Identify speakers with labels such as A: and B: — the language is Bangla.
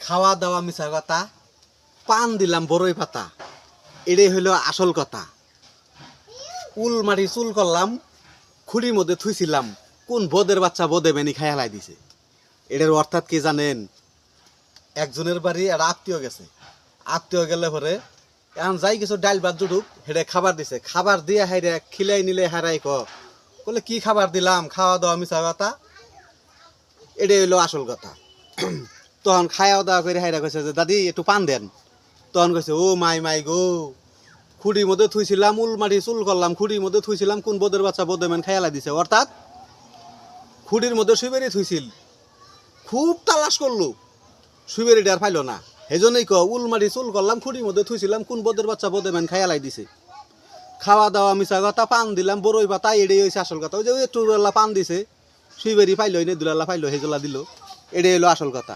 A: খাওয়া দাওয়া মিছা কথা, পান দিলাম বড়ই পাতা, এটাই হইল আসল কথা। উল মাটি চুল করলাম, খুঁড়ির মধ্যে থুইছিলাম, কোন বোদের বাচ্চা বোদে মেনি খায়ালাই দিছে। এটার অর্থাৎ কি জানেন? একজনের বাড়ি একটা আত্মীয় গেছে, আত্মীয় গেলে পরে এখন যাই কিছু ডাইল ভাত জুটুক হেডে খাবার দিছে, খাবার দিয়ে হাইরে খিলাই নিলে হারাই বলে কি খাবার দিলাম, খাওয়া দাওয়া মিছা কথা, এটাই হইলো আসল কথা। তখন খাওয়া দাওয়া করে হাইরা কইছে যে দাদি একটু পান দেন। তখন কইছে ও মাই মাই গো, খুঁড়ির মধ্যে থুইছিলাম, উল মাটি চুল করলাম, খুঁড়ির মধ্যে থুইছিলাম, কোন বোদের বাচ্চা বোদে মেন খাইয়ালা দিছে। অর্থাৎ খুঁড়ির মধ্যে সুইবেরি থুইছিল, খুব তালাশ করলো, সুইবেরিটা আর পাইল না। সেজন্যই উল মাটি চুল করলাম, খুঁড়ির মধ্যে থুইছিলাম, কোন বোদের বাচ্চা বোদে মেন খাইয়ালাই দিছে। খাওয়া দাওয়া মিছা কথা, পান দিলাম বড়ই পাতা, এটাই হয়েছে আসল কথা। ওই যে একটু পান দিছে, সুইবেরি পাইল, দুলাল্লা পাইল, হেজলা দিল, এটাই হলো আসল কথা।